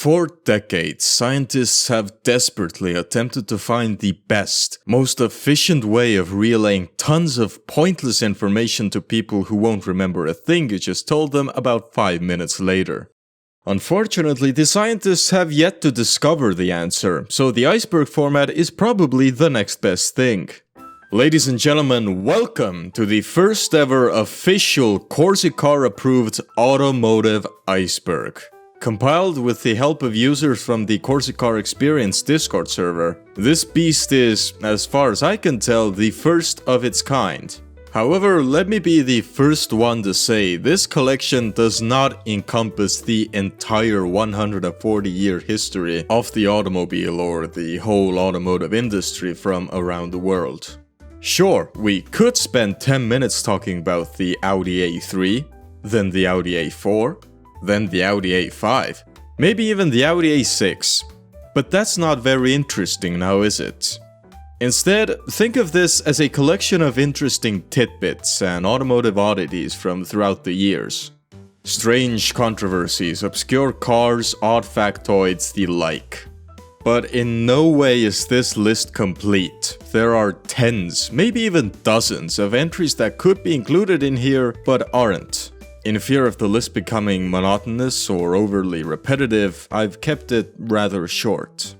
For decades, scientists have desperately attempted to find the best, most efficient way of relaying tons of pointless information to people who won't remember a thing you just told them about 5 minutes later. Unfortunately, the scientists have yet to discover the answer, so the iceberg format is probably the next best thing. Ladies and gentlemen, welcome to the first ever official Corsicar-approved Automotive Iceberg. Compiled with the help of users from the Corsicar Experience Discord server, this beast is, as far as I can tell, the first of its kind. However, let me be the first one to say this collection does not encompass the entire 140-year history of the automobile or the whole automotive industry from around the world. Sure, we could spend 10 minutes talking about the Audi A3, then the Audi A4, then the Audi A5, maybe even the Audi A6. But that's not very interesting now, is it? Instead, think of this as a collection of interesting tidbits and automotive oddities from throughout the years. Strange controversies, obscure cars, odd factoids, the like. But in no way is this list complete. There are tens, maybe even dozens of entries that could be included in here, but aren't. In fear of the list becoming monotonous or overly repetitive, I've kept it rather short.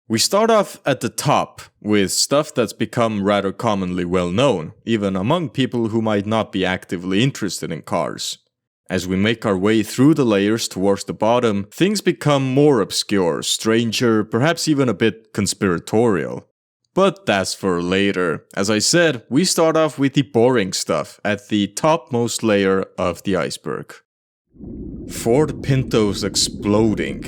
We start off at the top with stuff that's become rather commonly well known, even among people who might not be actively interested in cars. As we make our way through the layers towards the bottom, things become more obscure, stranger, perhaps even a bit conspiratorial. But that's for later. As I said, we start off with the boring stuff at the topmost layer of the iceberg. Ford Pintos exploding.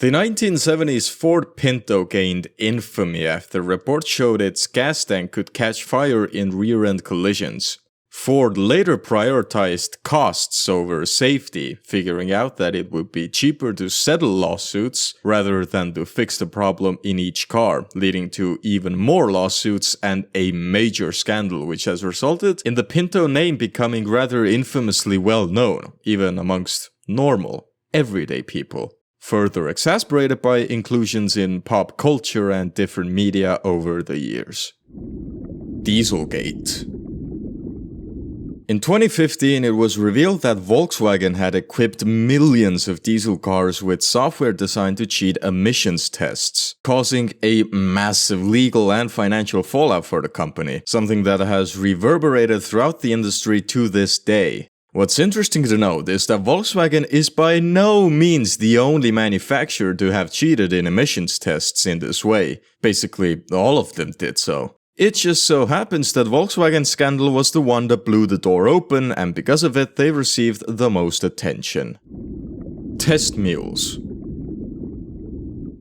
The 1970s Ford Pinto gained infamy after reports showed its gas tank could catch fire in rear-end collisions. Ford later prioritized costs over safety, figuring out that it would be cheaper to settle lawsuits rather than to fix the problem in each car, leading to even more lawsuits and a major scandal which has resulted in the Pinto name becoming rather infamously well known, even amongst normal, everyday people, further exacerbated by inclusions in pop culture and different media over the years. Dieselgate. In 2015, it was revealed that Volkswagen had equipped millions of diesel cars with software designed to cheat emissions tests, causing a massive legal and financial fallout for the company, something that has reverberated throughout the industry to this day. What's interesting to note is that Volkswagen is by no means the only manufacturer to have cheated in emissions tests in this way. Basically, all of them did so. It just so happens that Volkswagen's scandal was the one that blew the door open, and because of it they received the most attention. Test mules.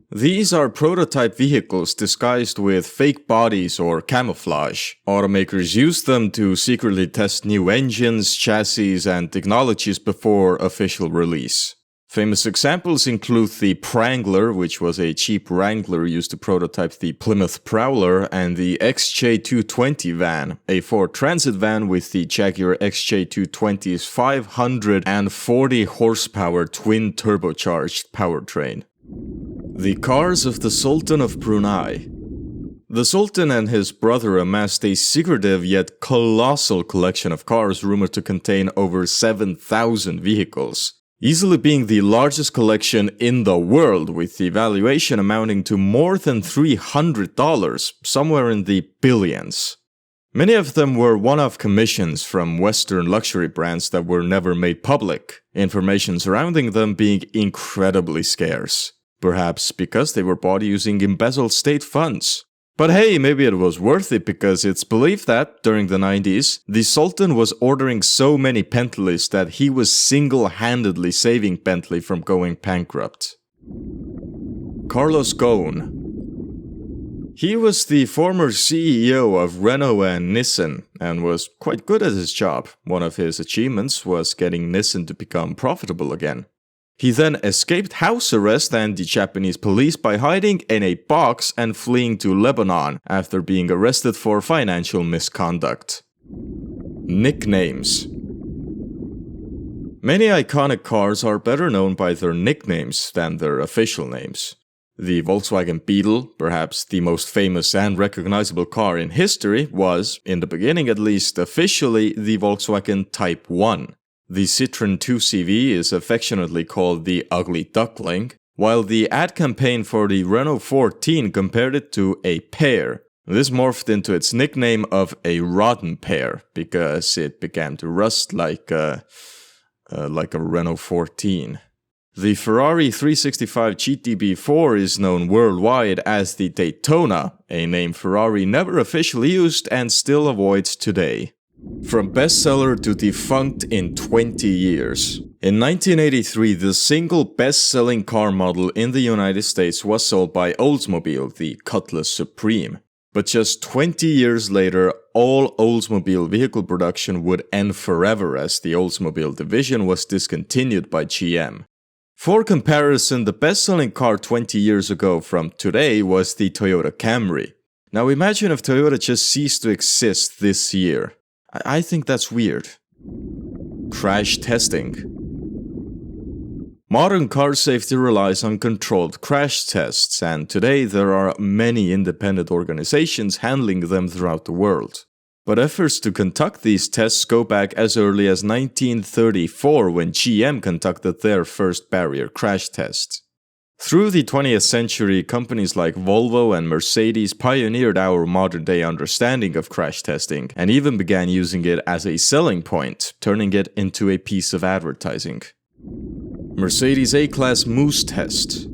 These are prototype vehicles disguised with fake bodies or camouflage. Automakers use them to secretly test new engines, chassis, and technologies before official release. Famous examples include the Prangler, which was a cheap Wrangler used to prototype the Plymouth Prowler, and the XJ220 van, a Ford Transit van with the Jaguar XJ220's 540 horsepower twin turbocharged powertrain. The cars of the Sultan of Brunei. The Sultan and his brother amassed a secretive yet colossal collection of cars rumored to contain over 7,000 vehicles. Easily being the largest collection in the world, with the valuation amounting to more than $300, somewhere in the billions. Many of them were one-off commissions from Western luxury brands that were never made public, information surrounding them being incredibly scarce. Perhaps because they were bought using embezzled state funds. But hey, maybe it was worth it because it's believed that, during the 90s, the Sultan was ordering so many Bentleys that he was single-handedly saving Bentley from going bankrupt. Carlos Ghosn. He was the former CEO of Renault and Nissan, and was quite good at his job. One of his achievements was getting Nissan to become profitable again. He then escaped house arrest and the Japanese police by hiding in a box and fleeing to Lebanon after being arrested for financial misconduct. Nicknames. Many iconic cars are better known by their nicknames than their official names. The Volkswagen Beetle, perhaps the most famous and recognizable car in history, was, in the beginning at least, officially the Volkswagen Type 1. The Citroën 2CV is affectionately called the Ugly Duckling, while the ad campaign for the Renault 14 compared it to a pear. This morphed into its nickname of a rotten pear, because it began to rust like a Renault 14. The Ferrari 365 GTB4 is known worldwide as the Daytona, a name Ferrari never officially used and still avoids today. From bestseller to defunct in 20 years. In 1983, the single best-selling car model in the United States was sold by Oldsmobile, the Cutlass Supreme. But just 20 years later, all Oldsmobile vehicle production would end forever as the Oldsmobile division was discontinued by GM. For comparison, the best-selling car 20 years ago from today was the Toyota Camry. Now imagine if Toyota just ceased to exist this year. I think that's weird. Crash testing. Modern car safety relies on controlled crash tests, and today there are many independent organizations handling them throughout the world. But efforts to conduct these tests go back as early as 1934 when GM conducted their first barrier crash test. Through the 20th century, companies like Volvo and Mercedes pioneered our modern-day understanding of crash testing and even began using it as a selling point, turning it into a piece of advertising. Mercedes A-Class Moose Test.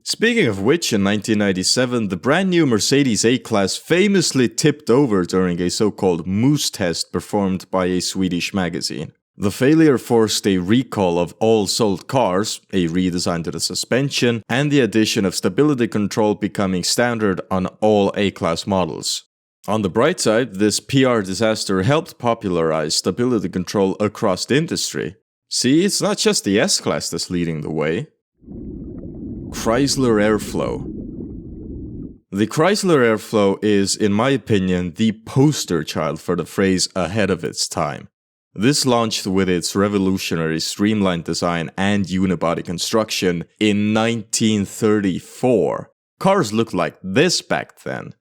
Speaking of which, in 1997, the brand new Mercedes A-Class famously tipped over during a so-called moose test performed by a Swedish magazine. The failure forced a recall of all sold cars, a redesign to the suspension, and the addition of stability control becoming standard on all A-Class models. On the bright side, this PR disaster helped popularize stability control across the industry. See, it's not just the S-Class that's leading the way. Chrysler Airflow. The Chrysler Airflow is, in my opinion, the poster child for the phrase ahead of its time. This launched with its revolutionary streamlined design and unibody construction in 1934. Cars looked like this back then.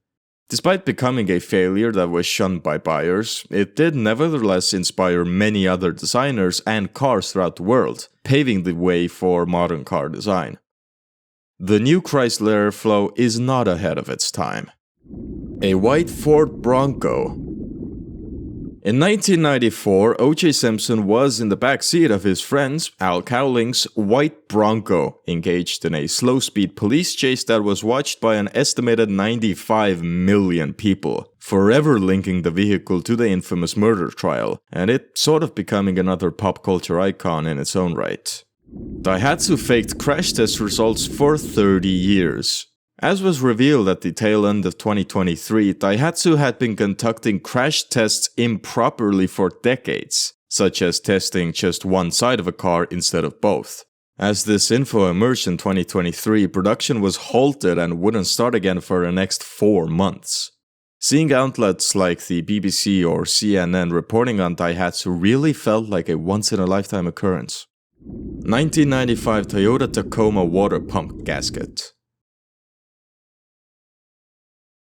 Despite becoming a failure that was shunned by buyers, it did nevertheless inspire many other designers and cars throughout the world, paving the way for modern car design. The new Chrysler Airflow is not ahead of its time. A white Ford Bronco. In 1994, O.J. Simpson was in the back seat of his friend Al Cowling's white Bronco, engaged in a slow-speed police chase that was watched by an estimated 95 million people, forever linking the vehicle to the infamous murder trial, and it sort of becoming another pop culture icon in its own right. Daihatsu faked crash test results for 30 years. As was revealed at the tail end of 2023, Daihatsu had been conducting crash tests improperly for decades, such as testing just one side of a car instead of both. As this info emerged in 2023, production was halted and wouldn't start again for the next 4 months. Seeing outlets like the BBC or CNN reporting on Daihatsu really felt like a once-in-a-lifetime occurrence. 1995 Toyota Tacoma water pump gasket.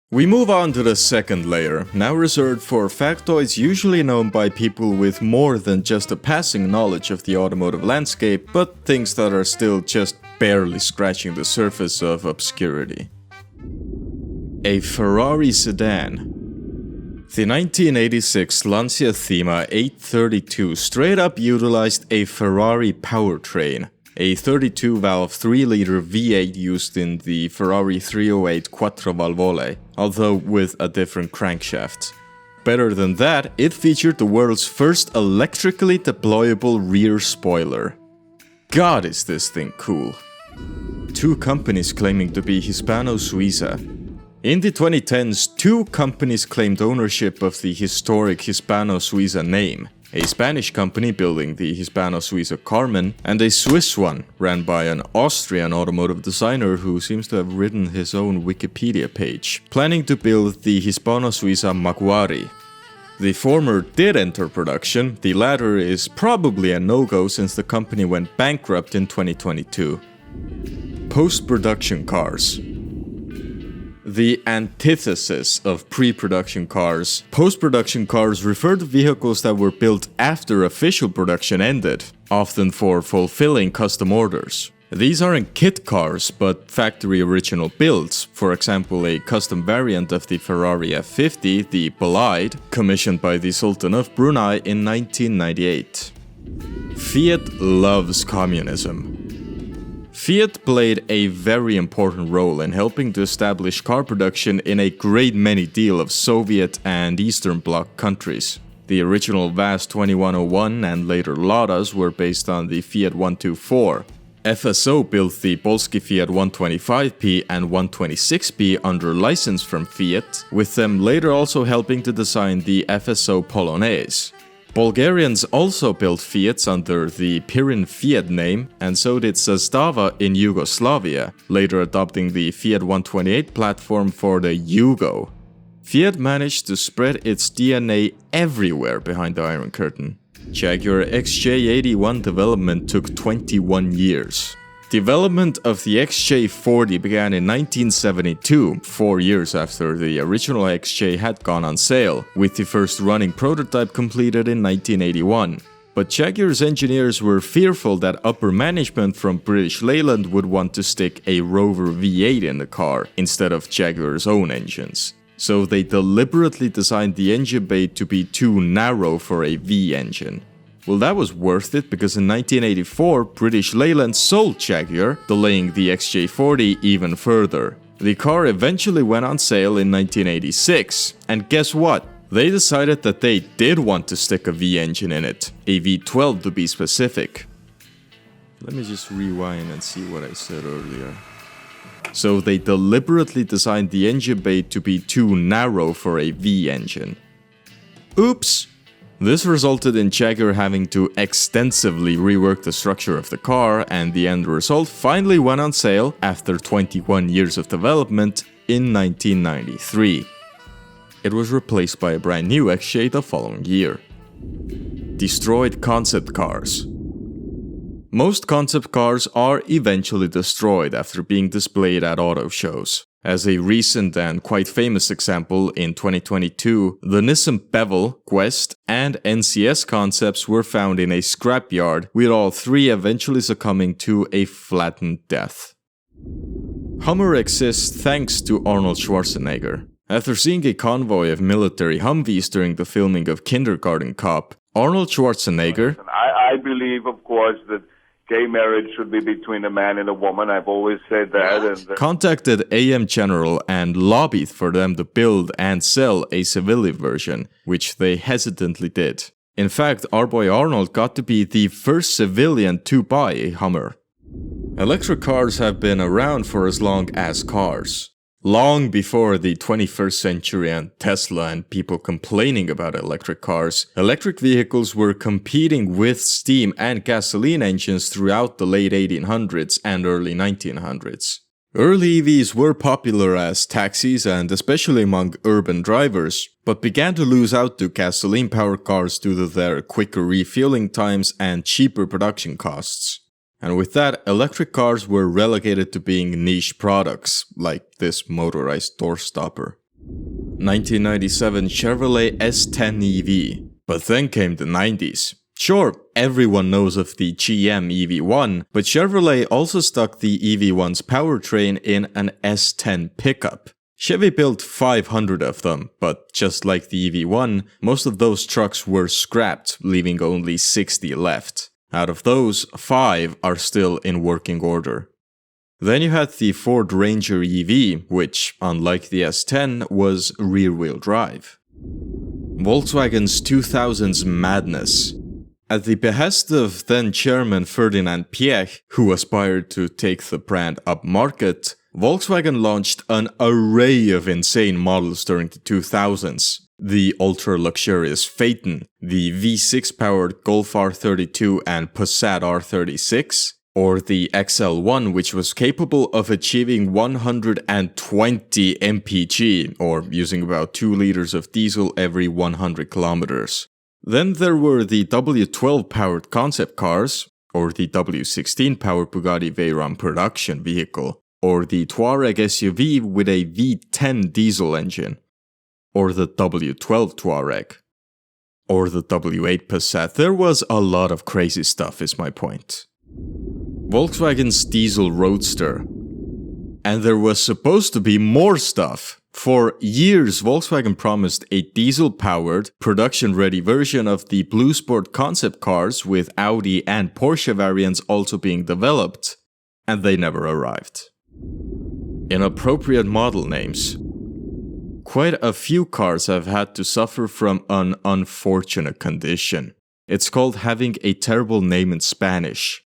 We move on to the second layer, now reserved for factoids usually known by people with more than just a passing knowledge of the automotive landscape, but things that are still just barely scratching the surface of obscurity. A Ferrari sedan. The 1986 Lancia Thema 832 straight up utilized a Ferrari powertrain, a 32-valve 3-liter V8 used in the Ferrari 308 Quattrovalvole, although with a different crankshaft. Better than that, it featured the world's first electrically deployable rear spoiler. God, is this thing cool. 2 companies claiming to be Hispano-Suiza. In the 2010s, 2 companies claimed ownership of the historic Hispano-Suiza name. A Spanish company building the Hispano-Suiza Carmen, and a Swiss one ran by an Austrian automotive designer who seems to have written his own Wikipedia page, planning to build the Hispano-Suiza Maguari. The former did enter production, the latter is probably a no-go since the company went bankrupt in 2022. Post-production cars. The antithesis of pre-production cars, post-production cars refer to vehicles that were built after official production ended, often for fulfilling custom orders. These aren't kit cars, but factory original builds, for example a custom variant of the Ferrari F50, the Bolide, commissioned by the Sultan of Brunei in 1998. Fiat loves communism. Fiat played a very important role in helping to establish car production in a great many deal of Soviet and Eastern Bloc countries. The original VAZ 2101 and later Ladas were based on the Fiat 124. FSO built the Polski Fiat 125p and 126p under license from Fiat, with them later also helping to design the FSO Polonaise. Bulgarians also built Fiats under the Pirin Fiat name, and so did Zastava in Yugoslavia, later adopting the Fiat 128 platform for the Yugo. Fiat managed to spread its DNA everywhere behind the Iron Curtain. Jaguar XJ81 development took 21 years. Development of the XJ40 began in 1972, 4 years after the original XJ had gone on sale, with the first running prototype completed in 1981. But Jaguar's engineers were fearful that upper management from British Leyland would want to stick a Rover V8 in the car instead of Jaguar's own engines. So they deliberately designed the engine bay to be too narrow for a V engine. Well, that was worth it because in 1984, British Leyland sold Jaguar, delaying the XJ40 even further. The car eventually went on sale in 1986, and guess what? They decided that they did want to stick a V engine in it, a V12 to be specific. Let me just rewind and see what I said earlier. So they deliberately designed the engine bay to be too narrow for a V engine. Oops! This resulted in Jaguar having to extensively rework the structure of the car, and the end result finally went on sale after 21 years of development in 1993. It was replaced by a brand new XJ the following year. Destroyed concept cars. Most concept cars are eventually destroyed after being displayed at auto shows. As a recent and quite famous example, in 2022, the Nissan Bevel, Quest, and NCS concepts were found in a scrapyard, with all three eventually succumbing to a flattened death. Hummer exists thanks to Arnold Schwarzenegger. After seeing a convoy of military Humvees during the filming of Kindergarten Cop, Arnold Schwarzenegger... I believe, of course, that gay marriage should be between a man and a woman. I've always said that. Contacted AM General and lobbied for them to build and sell a civilian version, which they hesitantly did. In fact, our boy Arnold got to be the first civilian to buy a Hummer. Electric cars have been around for as long as cars. Long before the 21st century and Tesla and people complaining about electric cars, electric vehicles were competing with steam and gasoline engines throughout the late 1800s and early 1900s. Early EVs were popular as taxis and especially among urban drivers, but began to lose out to gasoline-powered cars due to their quicker refueling times and cheaper production costs. And with that, electric cars were relegated to being niche products, like this motorized doorstopper. 1997 Chevrolet S10 EV. But then came the 90s. Sure, everyone knows of the GM EV1, but Chevrolet also stuck the EV1's powertrain in an S10 pickup. Chevy built 500 of them, but just like the EV1, most of those trucks were scrapped, leaving only 60 left. Out of those, 5 are still in working order. Then you had the Ford Ranger EV, which, unlike the S10, was rear-wheel drive. Volkswagen's 2000s madness. At the behest of then-chairman Ferdinand Piech, who aspired to take the brand upmarket, Volkswagen launched an array of insane models during the 2000s. The ultra-luxurious Phaeton, the V6-powered Golf R32 and Passat R36, or the XL1, which was capable of achieving 120 mpg, or using about 2 liters of diesel every 100 kilometers. Then there were the W12 powered concept cars, or the W16 powered Bugatti Veyron production vehicle, or the Touareg SUV with a V10 diesel engine, or the W12 Touareg, or the W8 Passat. There was a lot of crazy stuff, is my point. Volkswagen's diesel roadster. And there was supposed to be more stuff. For years, Volkswagen promised a diesel-powered, production-ready version of the Blue Sport concept cars with Audi and Porsche variants also being developed, and they never arrived. Inappropriate model names. Quite a few cars have had to suffer from an unfortunate condition. It's called having a terrible name in Spanish.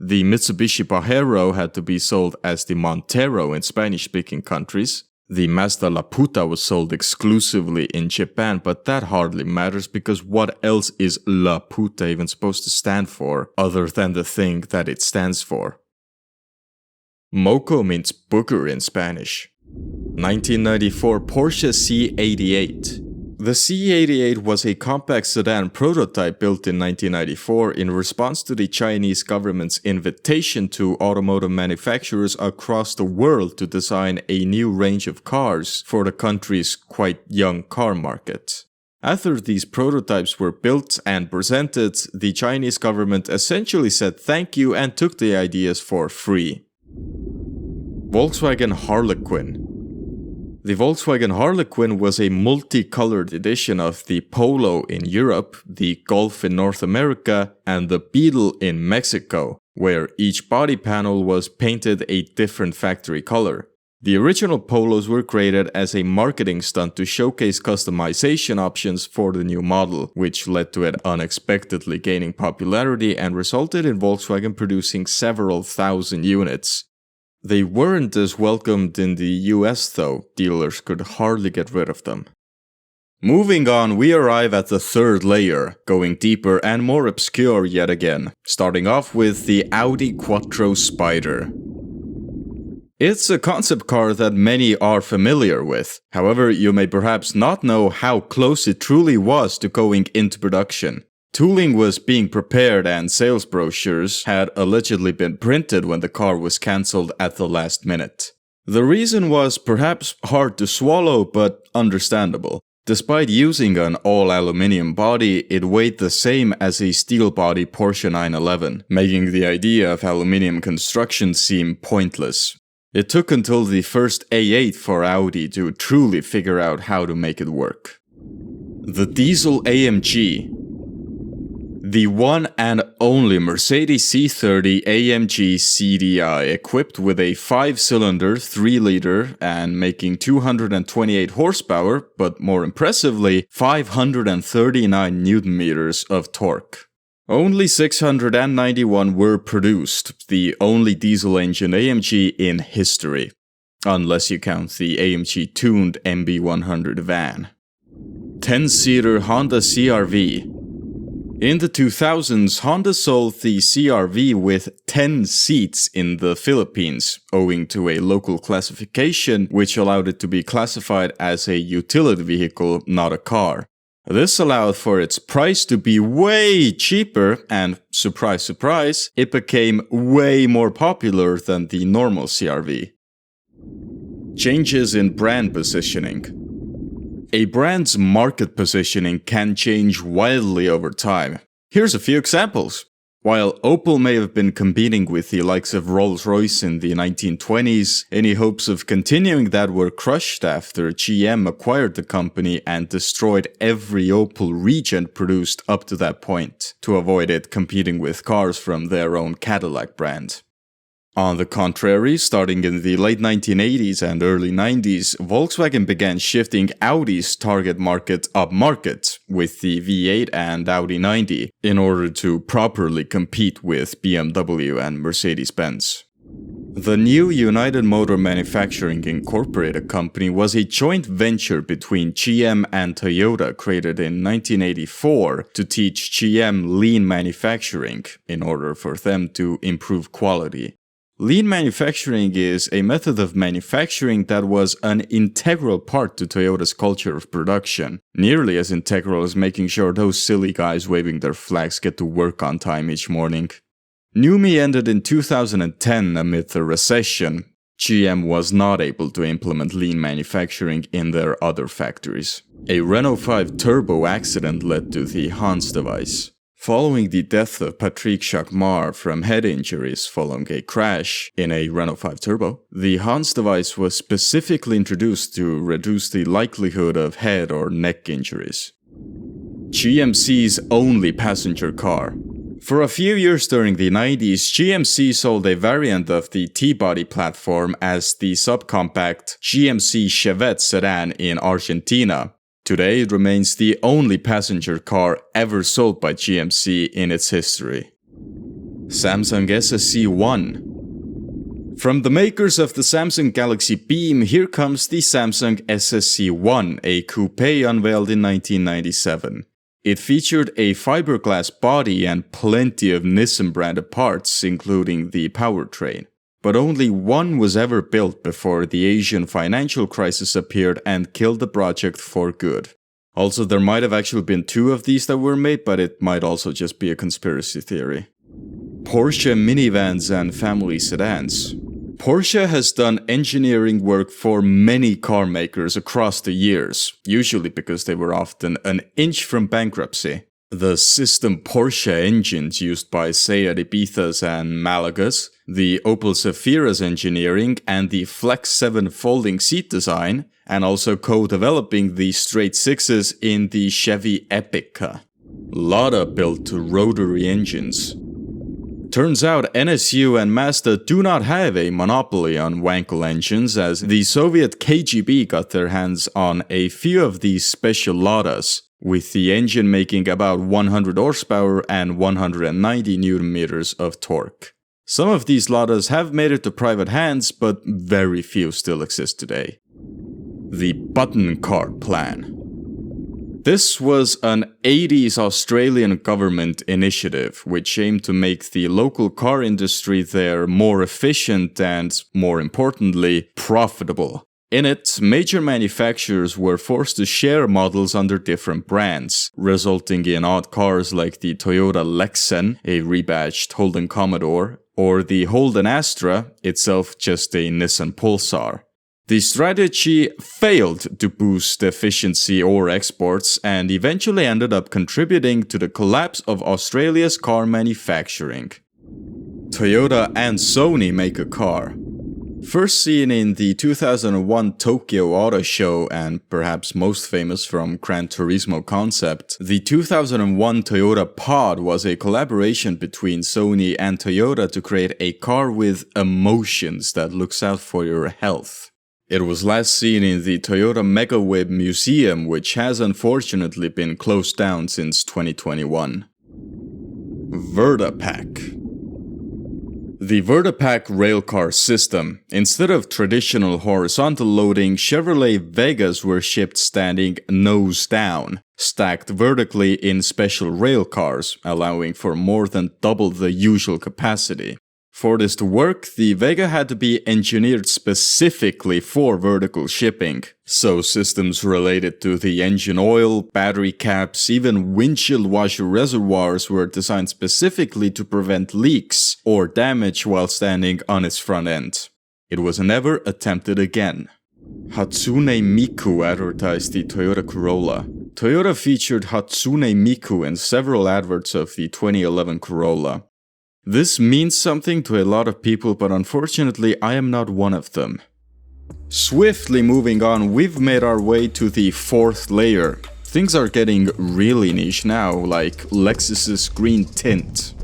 The Mitsubishi Pajero had to be sold as the Montero in Spanish-speaking countries. The Mazda La Puta was sold exclusively in Japan, but that hardly matters because what else is La Puta even supposed to stand for, other than the thing that it stands for? Moco means booger in Spanish. 1994 Porsche C88. The C88 was a compact sedan prototype built in 1994 in response to the Chinese government's invitation to automotive manufacturers across the world to design a new range of cars for the country's quite young car market. After these prototypes were built and presented, the Chinese government essentially said thank you and took the ideas for free. Volkswagen Harlequin. The Volkswagen Harlequin was a multicolored edition of the Polo in Europe, the Golf in North America, and the Beetle in Mexico, where each body panel was painted a different factory color. The original Polos were created as a marketing stunt to showcase customization options for the new model, which led to it unexpectedly gaining popularity and resulted in Volkswagen producing several thousand units. They weren't as welcomed in the US though, dealers could hardly get rid of them. Moving on, we arrive at the third layer, going deeper and more obscure yet again, starting off with the Audi Quattro Spider. It's a concept car that many are familiar with, however you may perhaps not know how close it truly was to going into production. Tooling was being prepared and sales brochures had allegedly been printed when the car was cancelled at the last minute. The reason was perhaps hard to swallow, but understandable. Despite using an all-aluminium body, it weighed the same as a steel-body Porsche 911, making the idea of aluminium construction seem pointless. It took until the first A8 for Audi to truly figure out how to make it work. The diesel AMG. The one and only Mercedes C30 AMG CDI equipped with a 5-cylinder 3-liter and making 228 horsepower, but more impressively 539 Nm of torque. Only 691 were produced, the only diesel engine AMG in history, unless you count the AMG tuned MB100 van. 10-seater Honda CR-V. In the 2000s, Honda sold the CR-V with 10 seats in the Philippines, owing to a local classification which allowed it to be classified as a utility vehicle, not a car. This allowed for its price to be way cheaper, and surprise surprise, it became way more popular than the normal CR-V. Changes in brand positioning. A brand's market positioning can change wildly over time. Here's a few examples. While Opel may have been competing with the likes of Rolls-Royce in the 1920s, any hopes of continuing that were crushed after GM acquired the company and destroyed every Opel Regent produced up to that point, to avoid it competing with cars from their own Cadillac brand. On the contrary, starting in the late 1980s and early 90s, Volkswagen began shifting Audi's target market upmarket with the V8 and Audi 90 in order to properly compete with BMW and Mercedes-Benz. The new United Motor Manufacturing Incorporated company was a joint venture between GM and Toyota created in 1984 to teach GM lean manufacturing in order for them to improve quality. Lean manufacturing is a method of manufacturing that was an integral part to Toyota's culture of production, nearly as integral as making sure those silly guys waving their flags get to work on time each morning. NUMMI ended in 2010 amid the recession. GM was not able to implement lean manufacturing in their other factories. A Renault 5 Turbo accident led to the Hans device. Following the death of Patrick Chakmar from head injuries following a crash in a Renault 5 Turbo, the Hans device was specifically introduced to reduce the likelihood of head or neck injuries. GMC's only passenger car. For a few years during the 90s, GMC sold a variant of the T-body platform as the subcompact GMC Chevette sedan in Argentina. Today, it remains the only passenger car ever sold by GMC in its history. Samsung SSC-1. From the makers of the Samsung Galaxy Beam, here comes the Samsung SSC-1, a coupe unveiled in 1997. It featured a fiberglass body and plenty of Nissan-branded parts, including the powertrain. But only one was ever built before the Asian financial crisis appeared and killed the project for good. Also, there might have actually been two of these that were made, but it might also just be a conspiracy theory. Porsche minivans and family sedans. Porsche has done engineering work for many car makers across the years, usually because they were often an inch from bankruptcy. The system Porsche engines used by Seat Ibizas and Malagas, the Opel Zafiras engineering, and the Flex 7 folding seat design, and also co-developing the straight sixes in the Chevy Epica. Lada built rotary engines. Turns out NSU and Mazda do not have a monopoly on Wankel engines, as the Soviet KGB got their hands on a few of these special Ladas, with the engine making about 100 horsepower and 190 Nm of torque. Some of these Ladas have made it to private hands, but very few still exist today. The button car plan. This was an 80s Australian government initiative which aimed to make the local car industry there more efficient and, more importantly, profitable. In it, major manufacturers were forced to share models under different brands, resulting in odd cars like the Toyota Lexan, a rebadged Holden Commodore, or the Holden Astra, itself just a Nissan Pulsar. The strategy failed to boost efficiency or exports and eventually ended up contributing to the collapse of Australia's car manufacturing. Toyota and Sony make a car. First seen in the 2001 Tokyo Auto Show and perhaps most famous from Gran Turismo concept, the 2001 Toyota Pod was a collaboration between Sony and Toyota to create a car with emotions that looks out for your health. It was last seen in the Toyota Megaweb Museum, which has unfortunately been closed down since 2021. VertaPack. The VertaPack railcar system. Instead of traditional horizontal loading, Chevrolet Vegas were shipped standing nose down, stacked vertically in special railcars, allowing for more than double the usual capacity. For this to work, the Vega had to be engineered specifically for vertical shipping, so systems related to the engine oil, battery caps, even windshield washer reservoirs were designed specifically to prevent leaks or damage while standing on its front end. It was never attempted again. Hatsune Miku advertised the Toyota Corolla. Toyota featured Hatsune Miku in several adverts of the 2011 Corolla. This means something to a lot of people, but unfortunately I am not one of them. Swiftly moving on, we've made our way to the fourth layer. Things are getting really niche now, like Lexus's green tint.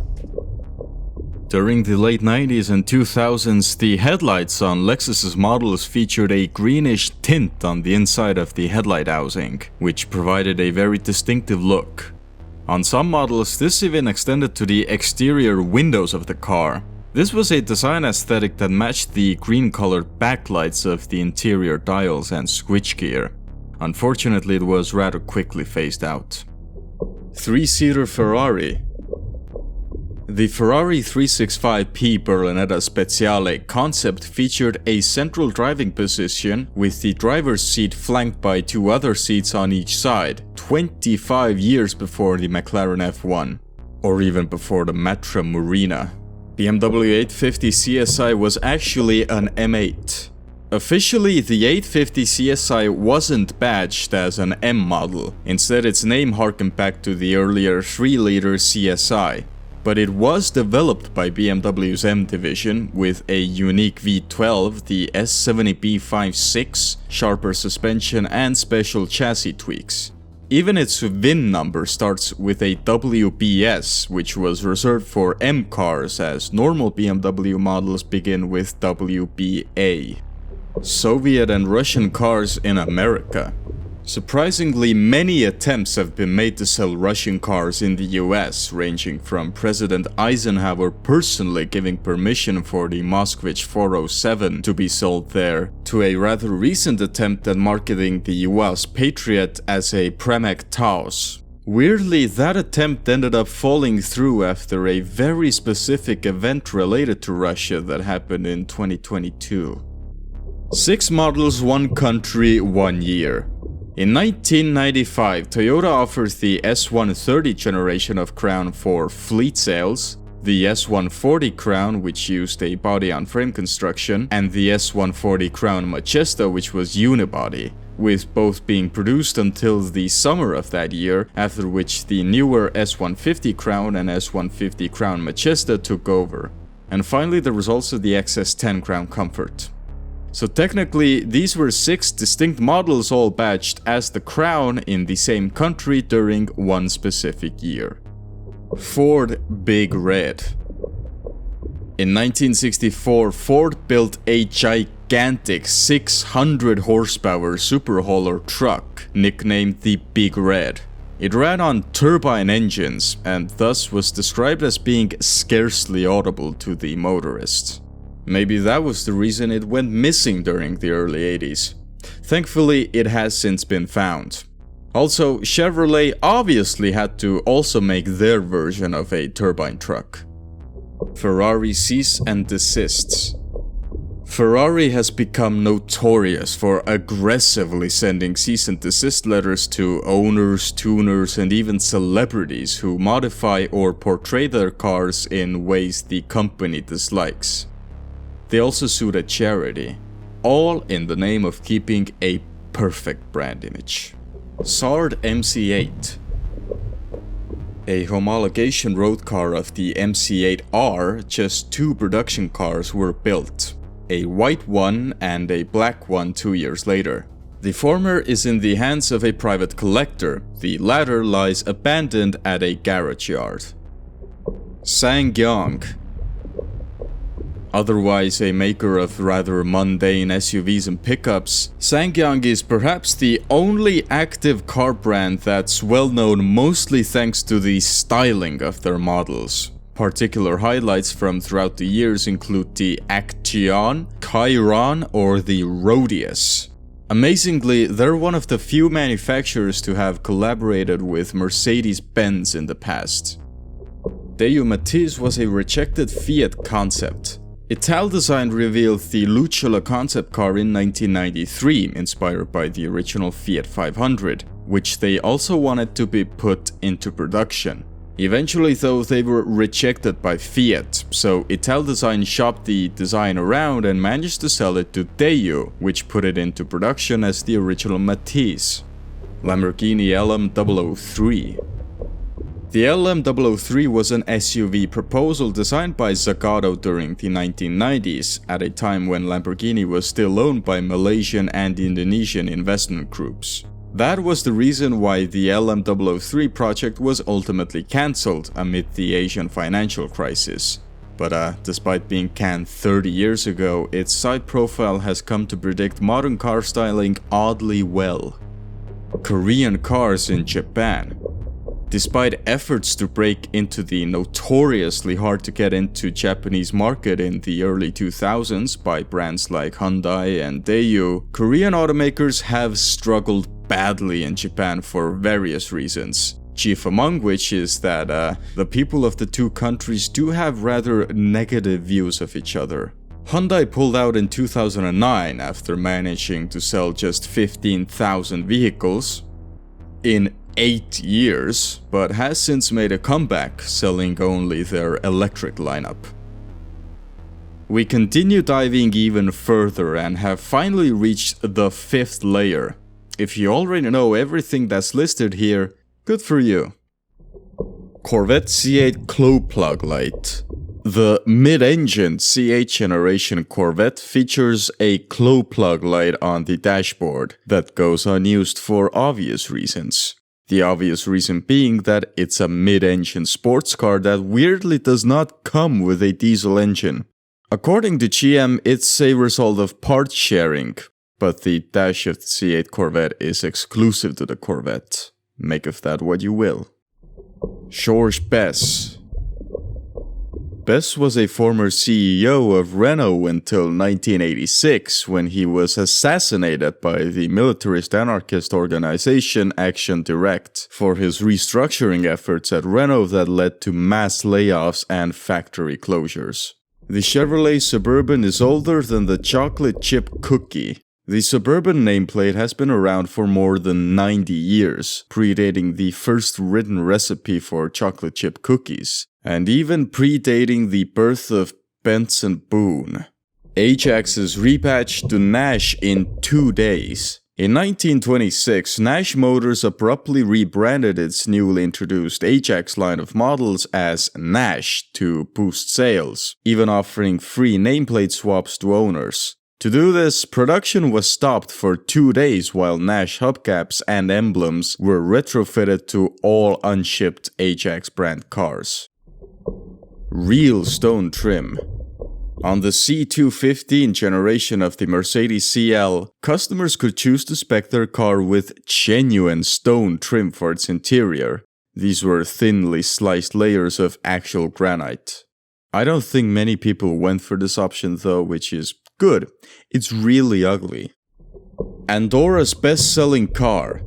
During the late 90s and 2000s, the headlights on Lexus's models featured a greenish tint on the inside of the headlight housing, which provided a very distinctive look. On some models, this even extended to the exterior windows of the car. This was a design aesthetic that matched the green-colored backlights of the interior dials and switchgear. Unfortunately, it was rather quickly phased out. 3-seater Ferrari. The Ferrari 365P Berlinetta Speciale concept featured a central driving position with the driver's seat flanked by 2 other seats on each side, 25 years before the McLaren F1, or even before the Matra Murena. BMW 850 CSI was actually an M8. Officially, the 850 CSI wasn't badged as an M model, instead its name harkened back to the earlier 3-liter CSI. But it was developed by BMW's M division with a unique V12, the S70B56, sharper suspension and special chassis tweaks. Even its VIN number starts with a WBS, which was reserved for M cars as normal BMW models begin with WBA. Soviet and Russian cars in America. Surprisingly, many attempts have been made to sell Russian cars in the US, ranging from President Eisenhower personally giving permission for the Moskvich 407 to be sold there, to a rather recent attempt at marketing the US Patriot as a Pramac Taos. Weirdly, that attempt ended up falling through after a very specific event related to Russia that happened in 2022. 6 models, 1 country, 1 year. In 1995, Toyota offered the S130 generation of Crown for fleet sales, the S140 Crown, which used a body-on-frame construction, and the S140 Crown Majesta, which was unibody, with both being produced until the summer of that year, after which the newer S150 Crown and S150 Crown Majesta took over. And finally, the results of the XS10 Crown Comfort. So technically, these were 6 distinct models all badged as the Crown in the same country during one specific year. Ford Big Red. In 1964, Ford built a gigantic 600 horsepower super hauler truck, nicknamed the Big Red. It ran on turbine engines and thus was described as being scarcely audible to the motorists. Maybe that was the reason it went missing during the early 80s. Thankfully, it has since been found. Also, Chevrolet obviously had to also make their version of a turbine truck. Ferrari cease and desists. Ferrari has become notorious for aggressively sending cease and desist letters to owners, tuners, and even celebrities who modify or portray their cars in ways the company dislikes. They also sued a charity, all in the name of keeping a perfect brand image. Sard MC8. A homologation road car of the MC8R, just 2 production cars were built, a white one and a black one 2 years later. The former is in the hands of a private collector, the latter lies abandoned at a garage yard. SsangYong. Otherwise a maker of rather mundane SUVs and pickups, SsangYong is perhaps the only active car brand that's well known mostly thanks to the styling of their models. Particular highlights from throughout the years include the Action, Chiron, or the Rodius. Amazingly, they're one of the few manufacturers to have collaborated with Mercedes-Benz in the past. Daewoo Matiz was a rejected Fiat concept. Italdesign revealed the Lucciola concept car in 1993, inspired by the original Fiat 500, which they also wanted to be put into production. Eventually though, they were rejected by Fiat, so Italdesign shopped the design around and managed to sell it to Daewoo, which put it into production as the original Matiz. Lamborghini LM003. The LM003 was an SUV proposal designed by Zagato during the 1990s, at a time when Lamborghini was still owned by Malaysian and Indonesian investment groups. That was the reason why the LM003 project was ultimately cancelled amid the Asian financial crisis. But despite being canned 30 years ago, its side profile has come to predict modern car styling oddly well. Korean cars in Japan. Despite efforts to break into the notoriously hard to get into Japanese market in the early 2000s by brands like Hyundai and Daewoo, Korean automakers have struggled badly in Japan for various reasons. Chief among which is that the people of the two countries do have rather negative views of each other. Hyundai pulled out in 2009 after managing to sell just 15,000 vehicles in 8 years, but has since made a comeback, selling only their electric lineup. We continue diving even further and have finally reached the 5th layer. If you already know everything that's listed here, good for you. Corvette C8 Glow Plug Light. The mid-engine C8 generation Corvette features a glow plug light on the dashboard that goes unused for obvious reasons. The obvious reason being that it's a mid-engine sports car that weirdly does not come with a diesel engine. According to GM, it's a result of part sharing, but the dash of the C8 Corvette is exclusive to the Corvette. Make of that what you will. George Bess. Bess was a former CEO of Renault until 1986, when he was assassinated by the militarist anarchist organization Action Direct for his restructuring efforts at Renault that led to mass layoffs and factory closures. The Chevrolet Suburban is older than the chocolate chip cookie. The Suburban nameplate has been around for more than 90 years, predating the first written recipe for chocolate chip cookies, and even predating the birth of Benson Boone. Ajax is repatched to Nash in 2 days. In 1926, Nash Motors abruptly rebranded its newly introduced Ajax line of models as Nash to boost sales, even offering free nameplate swaps to owners. To do this, production was stopped for 2 days while Nash hubcaps and emblems were retrofitted to all unshipped Ajax brand cars. Real stone trim. On the C215 generation of the Mercedes CL, customers could choose to spec their car with genuine stone trim for its interior. These were thinly sliced layers of actual granite. I don't think many people went for this option though, which is good. It's really ugly. Andorra's best-selling car.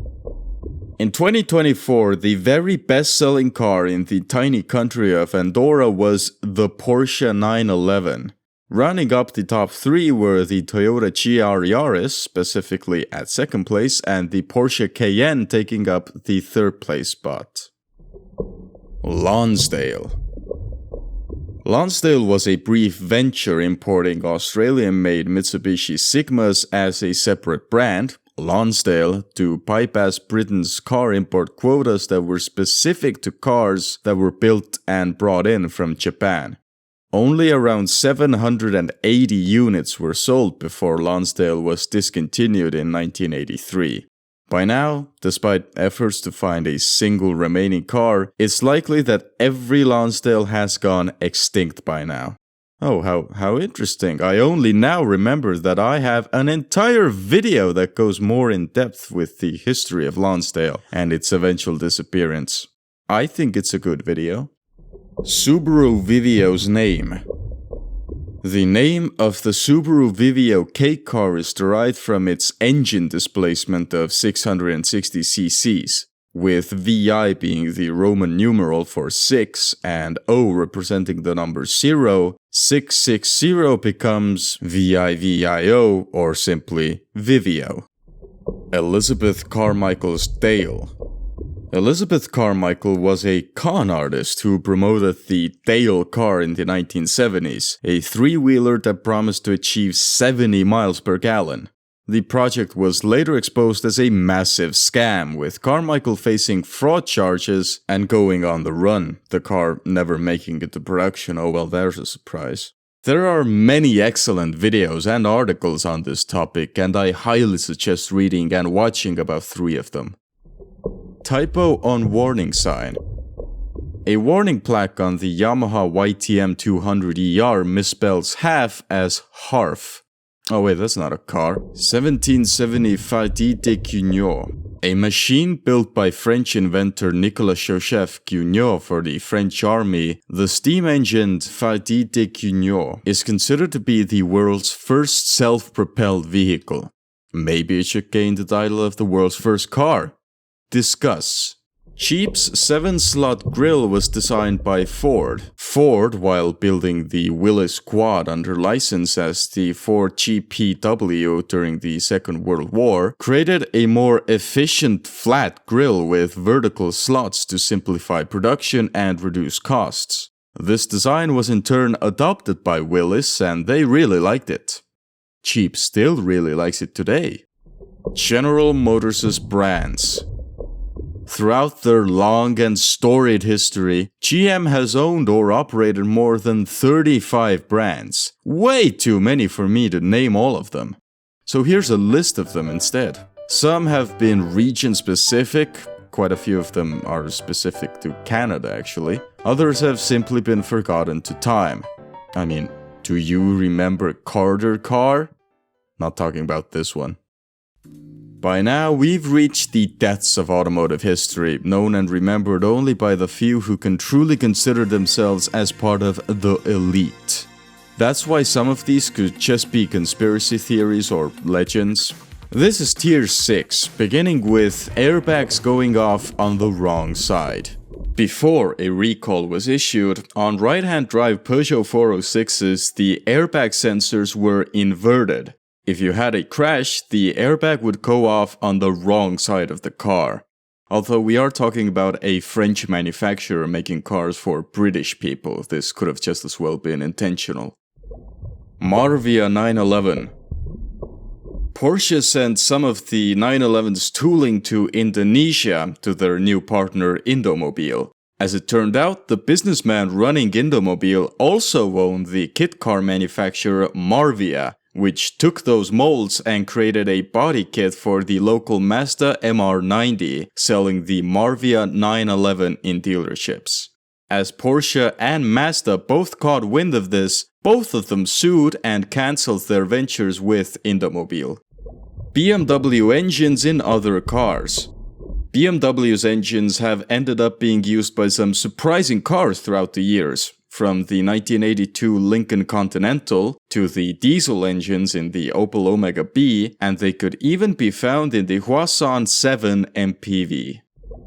In 2024, the very best-selling car in the tiny country of Andorra was the Porsche 911. Running up the top 3 were the Toyota GR Yaris, specifically at 2nd place, and the Porsche Cayenne taking up the 3rd place spot. Lonsdale. Lonsdale was a brief venture importing Australian-made Mitsubishi Sigmas as a separate brand, Lonsdale, to bypass Britain's car import quotas that were specific to cars that were built and brought in from Japan. Only around 780 units were sold before Lonsdale was discontinued in 1983. By now, despite efforts to find a single remaining car, it's likely that every Lonsdale has gone extinct by now. Oh, how interesting. I only now remember that I have an entire video that goes more in depth with the history of Lonsdale and its eventual disappearance. I think it's a good video. Subaru Vivio's name. The name of the Subaru Vivio K car is derived from its engine displacement of 660 cc's, with VI being the Roman numeral for 6 and O representing the number 0. 660 becomes VIVIO or simply Vivio. Elizabeth Carmichael's Dale. Elizabeth Carmichael was a con artist who promoted the Dale car in the 1970s, a three-wheeler that promised to achieve 70 miles per gallon. The project was later exposed as a massive scam, with Carmichael facing fraud charges and going on the run, the car never making it to production. Oh well, there's a surprise. There are many excellent videos and articles on this topic, and I highly suggest reading and watching about 3 of them. Typo on warning sign. A warning plaque on the Yamaha YTM 200ER misspells half as harf. Oh wait, that's not a car. 1775 de Cugno. A machine built by French inventor Nicolas Joseph-Cugnot for the French army, the steam-engined Fardit de Cugnot is considered to be the world's first self-propelled vehicle. Maybe it should gain the title of the world's first car. Discuss. Jeep's 7-slot grille was designed by Ford. Ford, while building the Willys Quad under license as the Ford GPW during the Second World War, created a more efficient flat grille with vertical slots to simplify production and reduce costs. This design was in turn adopted by Willys and they really liked it. Jeep still really likes it today. General Motors' brands. Throughout their long and storied history, GM has owned or operated more than 35 brands. Way too many for me to name all of them. So here's a list of them instead. Some have been region-specific, quite a few of them are specific to Canada actually. Others have simply been forgotten to time. I mean, do you remember Carter Car? Not talking about this one. By now, we've reached the depths of automotive history, known and remembered only by the few who can truly consider themselves as part of the elite. That's why some of these could just be conspiracy theories or legends. This is Tier 6, beginning with airbags going off on the wrong side. Before a recall was issued, on right-hand drive Peugeot 406s, the airbag sensors were inverted. If you had a crash, the airbag would go off on the wrong side of the car. Although we are talking about a French manufacturer making cars for British people, this could have just as well been intentional. Marvia 911. Porsche sent some of the 911's tooling to Indonesia to their new partner Indomobile. As it turned out, the businessman running Indomobile also owned the kit car manufacturer Marvia, which took those molds and created a body kit for the local Mazda MR90, selling the Marvia 911 in dealerships. As Porsche and Mazda both caught wind of this, both of them sued and cancelled their ventures with Indomobile. BMW engines in other cars. BMW's engines have ended up being used by some surprising cars throughout the years. From the 1982 Lincoln Continental to the diesel engines in the Opel Omega B, and they could even be found in the Huasan 7 MPV.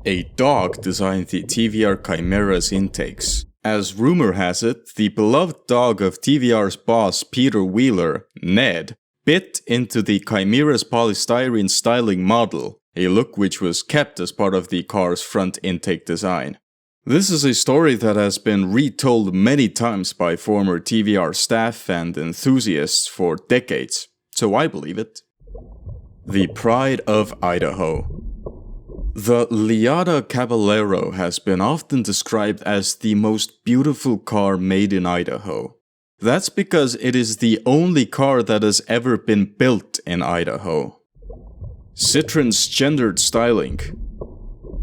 A dog designed the TVR Chimera's intakes. As rumor has it, the beloved dog of TVR's boss Peter Wheeler, Ned, bit into the Chimera's polystyrene styling model, a look which was kept as part of the car's front intake design. This is a story that has been retold many times by former TVR staff and enthusiasts for decades, so I believe it. The Pride of Idaho. The Liada Caballero has been often described as the most beautiful car made in Idaho. That's because it is the only car that has ever been built in Idaho. Citroen's gendered styling.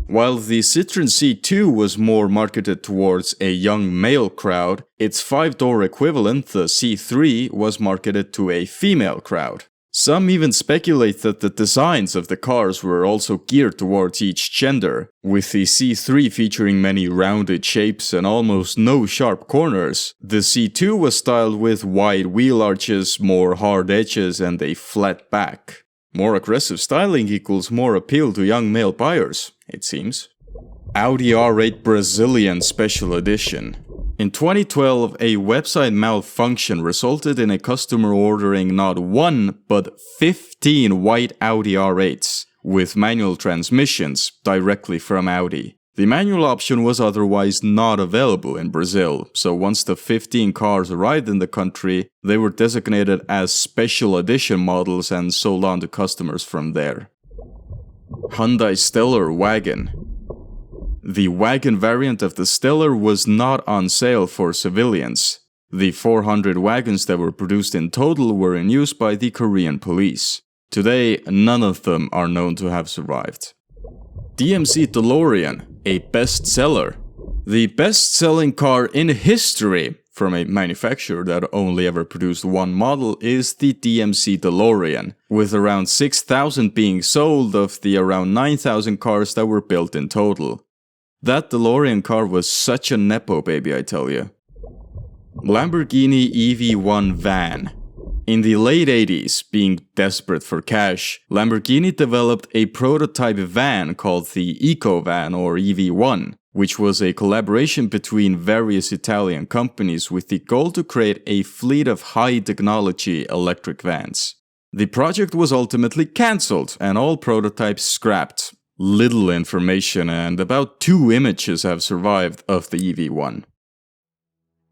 While the Citroen C2 was more marketed towards a young male crowd, its 5-door equivalent, the C3, was marketed to a female crowd. Some even speculate that the designs of the cars were also geared towards each gender, with the C3 featuring many rounded shapes and almost no sharp corners. The C2 was styled with wide wheel arches, more hard edges, and a flat back. More aggressive styling equals more appeal to young male buyers, it seems. Audi R8 Brazilian Special Edition. In 2012, a website malfunction resulted in a customer ordering not 1, but 15 white Audi R8s, with manual transmissions, directly from Audi. The manual option was otherwise not available in Brazil, so once the 15 cars arrived in the country, they were designated as special edition models and sold on to customers from there. Hyundai Stellar Wagon. The wagon variant of the Stellar was not on sale for civilians. The 400 wagons that were produced in total were in use by the Korean police. Today, none of them are known to have survived. DMC DeLorean, a bestseller. The best-selling car in history, from a manufacturer that only ever produced one model, is the DMC DeLorean, with around 6,000 being sold of the around 9,000 cars that were built in total. That DeLorean car was such a nepo baby, I tell you. Lamborghini EV1 van. In the late 80s, being desperate for cash, Lamborghini developed a prototype van called the EcoVan or EV1, which was a collaboration between various Italian companies with the goal to create a fleet of high-technology electric vans. The project was ultimately cancelled and all prototypes scrapped. Little information and about 2 images have survived of the EV1.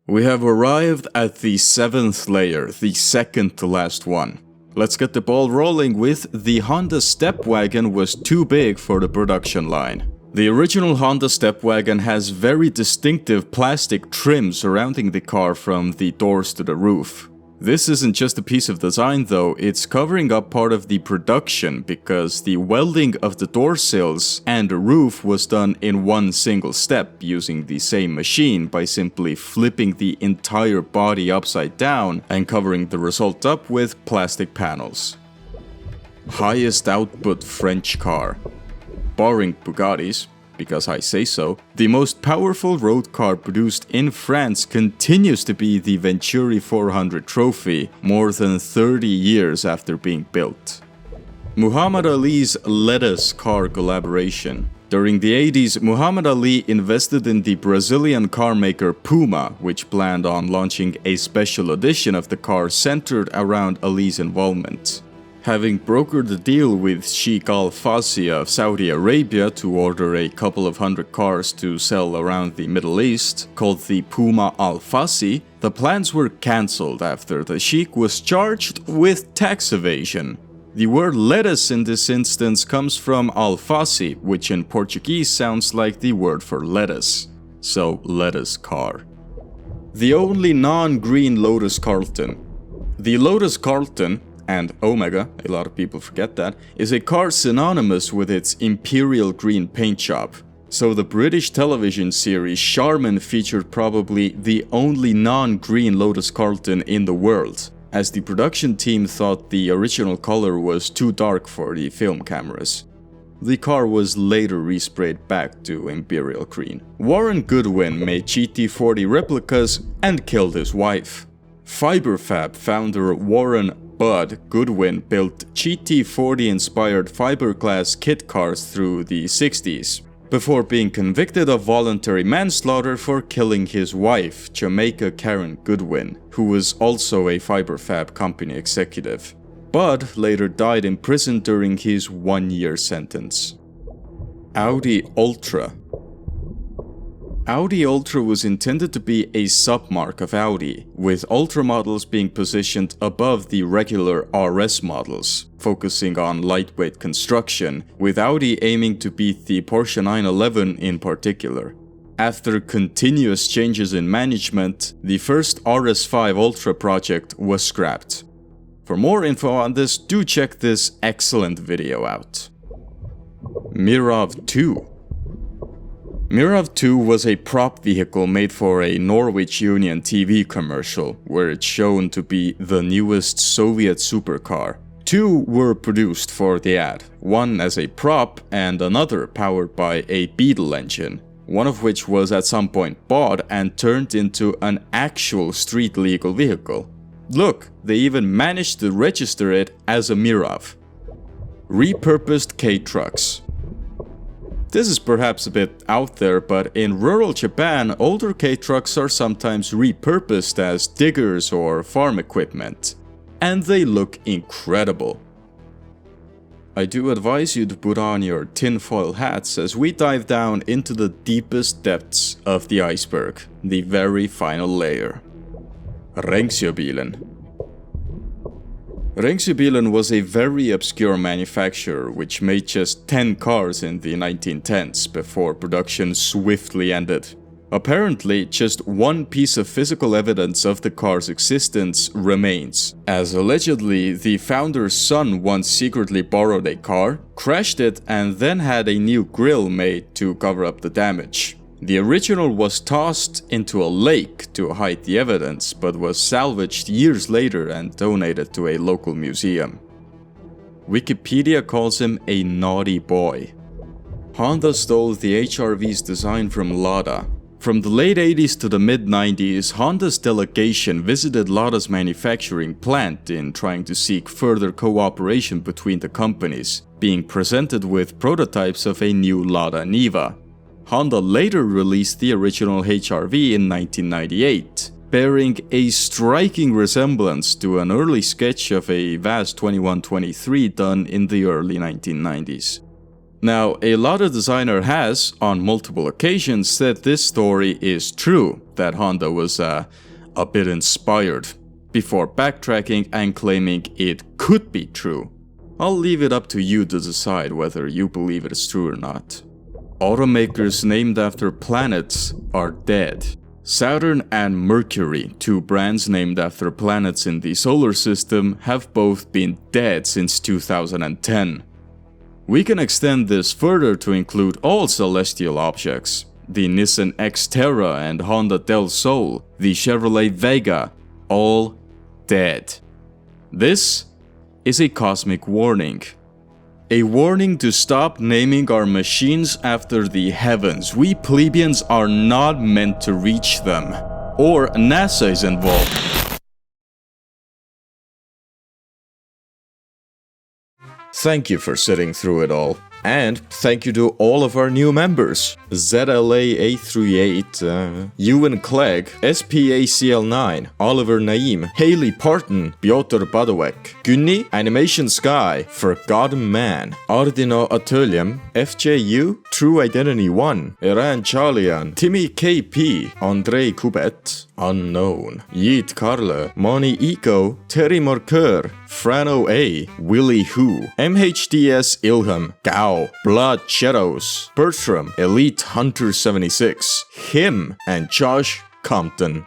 We have arrived at the 7th layer, the second to last one. Let's get the ball rolling with the Honda Stepwagon was too big for the production line. The original Honda Stepwagon has very distinctive plastic trim surrounding the car from the doors to the roof. This isn't just a piece of design though, it's covering up part of the production because the welding of the door sills and the roof was done in one single step using the same machine by simply flipping the entire body upside down and covering the result up with plastic panels. Highest output French car. Barring Bugattis, because I say so, the most powerful road car produced in France continues to be the Venturi 400 Trophy, more than 30 years after being built. Muhammad Ali's Lettuce car collaboration. During the 80s, Muhammad Ali invested in the Brazilian car maker Puma, which planned on launching a special edition of the car centered around Ali's involvement. Having brokered the deal with Sheikh Al Fasi of Saudi Arabia to order a couple of hundred cars to sell around the Middle East, called the Puma Al Fasi, the plans were cancelled after the Sheikh was charged with tax evasion. The word lettuce in this instance comes from Al Fasi, which in Portuguese sounds like the word for lettuce. So, lettuce car. The only non-green Lotus Carlton. The Lotus Carlton, and Omega, a lot of people forget that, is a car synonymous with its imperial green paint job. So the British television series Charmin featured probably the only non-green Lotus Carlton in the world, as the production team thought the original color was too dark for the film cameras. The car was later resprayed back to imperial green. Warren Goodwin made GT40 replicas and killed his wife. Fiberfab founder Warren Bud Goodwin built GT40-inspired fiberglass kit cars through the 60s, before being convicted of voluntary manslaughter for killing his wife, Jamaica Karen Goodwin, who was also a Fiberfab company executive. Bud later died in prison during his 1-year sentence. Audi Ultra. Audi Ultra was intended to be a submarque of Audi, with Ultra models being positioned above the regular RS models, focusing on lightweight construction, with Audi aiming to beat the Porsche 911 in particular. After continuous changes in management, the first RS5 Ultra project was scrapped. For more info on this, do check this excellent video out. Mirav 2. Mirav 2 was a prop vehicle made for a Norwich Union TV commercial, where it's shown to be the newest Soviet supercar. 2 were produced for the ad, one as a prop and another powered by a Beetle engine, one of which was at some point bought and turned into an actual street legal vehicle. Look, they even managed to register it as a Mirav. Repurposed K-trucks. This is perhaps a bit out there, but in rural Japan, older K-trucks are sometimes repurposed as diggers or farm equipment. And they look incredible. I do advise you to put on your tinfoil hats as we dive down into the deepest depths of the iceberg, the very final layer. Rengsjöbilen. Rengsjöbilen was a very obscure manufacturer which made just 10 cars in the 1910s before production swiftly ended. Apparently, just one piece of physical evidence of the car's existence remains, as allegedly the founder's son once secretly borrowed a car, crashed it, and then had a new grille made to cover up the damage. The original was tossed into a lake to hide the evidence, but was salvaged years later and donated to a local museum. Wikipedia calls him a naughty boy. Honda stole the HR-V's design from Lada. From the late 80s to the mid-90s, Honda's delegation visited Lada's manufacturing plant in trying to seek further cooperation between the companies, being presented with prototypes of a new Lada Niva. Honda later released the original HR-V in 1998, bearing a striking resemblance to an early sketch of a VAZ 2123 done in the early 1990s. Now, a Lada designer has, on multiple occasions, said this story is true, that Honda was a bit inspired, before backtracking and claiming it could be true. I'll leave it up to you to decide whether you believe it is true or not. Automakers named after planets are dead. Saturn and Mercury, two brands named after planets in the solar system, have both been dead since 2010. We can extend this further to include all celestial objects. The Nissan Xterra and Honda Del Sol, the Chevrolet Vega, all dead. This is a cosmic warning. A warning to stop naming our machines after the heavens. We plebeians are not meant to reach them. Or NASA is involved. Thank you for sitting through it all. And thank you to all of our new members. ZLA838, Ewan Clegg, SPACL9, Oliver Naim, Haley Parton, Piotr Badowek, Gunni, Animation Sky, Forgotten Man, Ardino Atöljem, FJU, True Identity 1, Iran Chalian, Timmy KP, Andrei Kubet, Unknown, Yeet Karle, Moni Eco, Terry Morker, Frano A, Willie Who, MHDS Ilham, Gao, Blood Shadows, Bertram, Elite Hunter 76, Him, and Josh Compton.